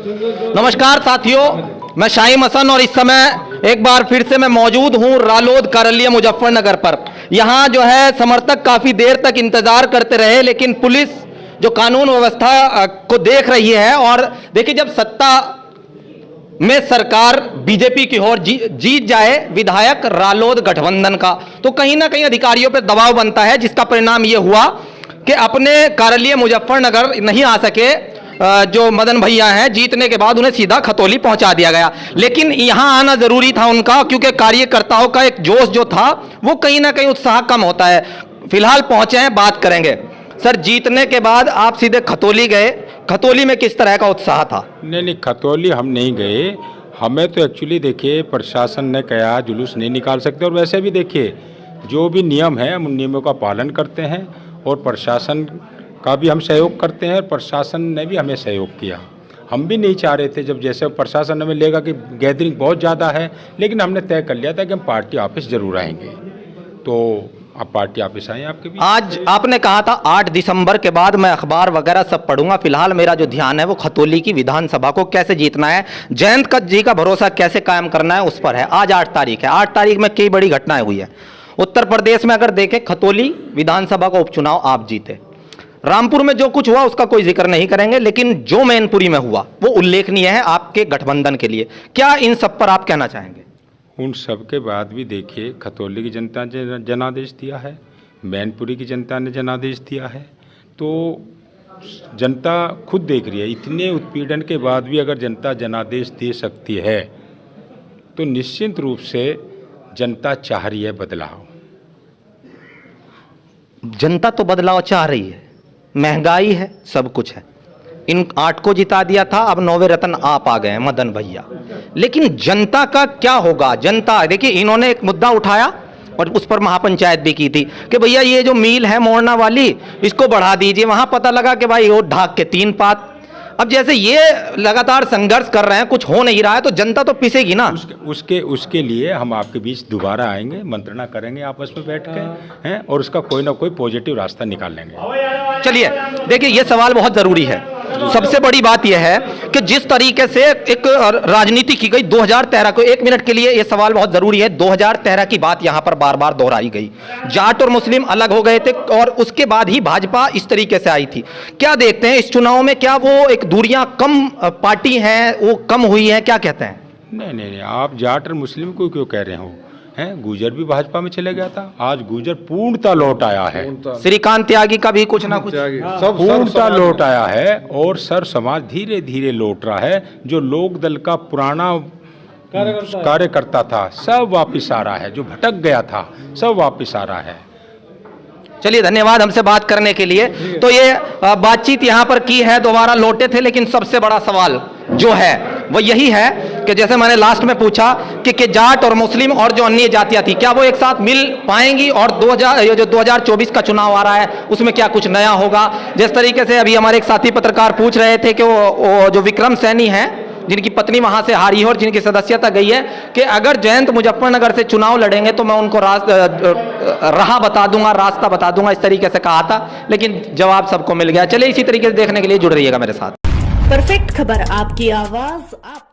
नमस्कार साथियों, मैं शाहीम हसन और इस समय एक बार फिर से मैं मौजूद हूं रालोद कार्यालय मुजफ्फरनगर पर। यहां जो है समर्थक काफी देर तक इंतजार करते रहे, लेकिन पुलिस जो कानून व्यवस्था को देख रही है, और देखिए जब सत्ता में सरकार बीजेपी की ओर जीत जाए विधायक रालोद गठबंधन का, तो कहीं ना कहीं अधिकारियों पर दबाव बनता है, जिसका परिणाम यह हुआ कि अपने कार्यालय मुजफ्फरनगर नहीं आ सके जो मदन भैया हैं। जीतने के बाद उन्हें सीधा खतौली पहुंचा दिया गया, लेकिन यहां आना जरूरी था उनका, क्योंकि कार्यकर्ताओं का एक जोश जो था वो कहीं ना कहीं उत्साह कम होता है। फिलहाल पहुंचे हैं, बात करेंगे। सर, जीतने के बाद आप सीधे खतौली गए, खतौली में किस तरह का उत्साह था? नहीं, खतौली हम नहीं गए। हमें तो एक्चुअली देखिए प्रशासन ने कहा जुलूस नहीं निकाल सकते, और वैसे भी देखिए जो भी नियम है हम उन नियमों का पालन करते हैं और प्रशासन का भी हम सहयोग करते हैं, और प्रशासन ने भी हमें सहयोग किया। हम भी नहीं चाह रहे थे, जब जैसे प्रशासन हमें लेगा कि गैदरिंग बहुत ज़्यादा है, लेकिन हमने तय कर लिया था कि हम पार्टी ऑफिस ज़रूर आएंगे, तो आप पार्टी ऑफिस आए आपके भी। आज आपने कहा था 8 दिसंबर के बाद मैं अखबार वगैरह सब पढ़ूंगा, फिलहाल मेरा जो ध्यान है वो खतौली की विधानसभा को कैसे जीतना है, जयंत जी का भरोसा कैसे कायम करना है उस पर है। आज 8 तारीख है, 8 तारीख में कई बड़ी घटनाएं हुई है। उत्तर प्रदेश में अगर देखें, खतौली विधानसभा का उपचुनाव आप जीते। रामपुर में जो कुछ हुआ उसका कोई जिक्र नहीं करेंगे, लेकिन जो मैनपुरी में हुआ वो उल्लेखनीय है आपके गठबंधन के लिए। क्या इन सब पर आप कहना चाहेंगे? उन सब के बाद भी देखिए खतौली की जनता ने जनादेश दिया है, मैनपुरी की जनता ने जनादेश दिया है, तो जनता खुद देख रही है। इतने उत्पीड़न के बाद भी अगर जनता जनादेश दे सकती है तो निश्चित रूप से जनता चाह रही है बदलाव। जनता तो बदलाव चाह रही है, महंगाई है, सब कुछ है। इन 8 को जिता दिया था, अब 9वें रत्न आप आ गए हैं मदन भैया, लेकिन जनता का क्या होगा? जनता देखिए, इन्होंने एक मुद्दा उठाया और उस पर महापंचायत भी की थी कि भैया ये जो मिल है मोड़ना वाली, इसको बढ़ा दीजिए। वहां पता लगा कि भाई वो ढाक के 3 पात। अब जैसे ये लगातार संघर्ष कर रहे हैं, कुछ हो नहीं रहा है, तो जनता तो पिसेगी ना। उसके लिए हम आपके बीच दोबारा आएंगे, मंत्रणा करेंगे आपस में बैठ के हैं, और उसका कोई ना कोई पॉजिटिव रास्ता निकाल लेंगे। चलिए देखिए, ये सवाल बहुत जरूरी है। सबसे बड़ी बात यह है कि जिस तरीके से एक राजनीति की गई 2013 को, 1 मिनट के लिए यह सवाल बहुत जरूरी है। 2013 की बात यहां पर बार बार दोहराई गई, जाट और मुस्लिम अलग हो गए थे, और उसके बाद ही भाजपा इस तरीके से आई थी। क्या देखते हैं इस चुनाव में, क्या वो एक दूरियां कम पार्टी हैं, वो कम हुई हैं, क्या कहते हैं? नहीं, आप जाट और मुस्लिम को क्यों कह रहे हो? हैं, गुजर भी भाजपा में चले गया था, आज गुजर पूर्णता लौट आया है। श्रीकांत त्यागी का भी कुछ ना कुछ सब पूर्णता लौट आया है, और सर समाज धीरे धीरे लौट रहा है। जो लोक दल का पुराना कार्यकर्ता था सब वापिस आ रहा है, जो भटक गया था सब वापिस आ रहा है। चलिए, धन्यवाद हमसे बात करने के लिए। तो ये बातचीत यहाँ पर की है, दोबारा लौटे थे, लेकिन सबसे बड़ा सवाल जो है वो यही है कि जैसे मैंने लास्ट में पूछा कि जाट और मुस्लिम और जो अन्य जातियां थी, क्या वो एक साथ मिल पाएंगी, और 2024 का चुनाव आ रहा है उसमें क्या कुछ नया होगा? जिस तरीके से अभी हमारे एक साथी पत्रकार पूछ रहे थे कि वो जो विक्रम सैनी हैं, जिनकी पत्नी वहां से हारी है और जिनकी सदस्यता गई है, कि अगर जयंत मुजफ्फरनगर से चुनाव लड़ेंगे तो मैं उनको राह बता दूंगा, रास्ता बता दूंगा, इस तरीके से कहा था, लेकिन जवाब सबको मिल गया। चलिए, इसी तरीके से देखने के लिए जुड़ रहिएगा मेरे साथ। परफेक्ट खबर, आपकी आवाज आप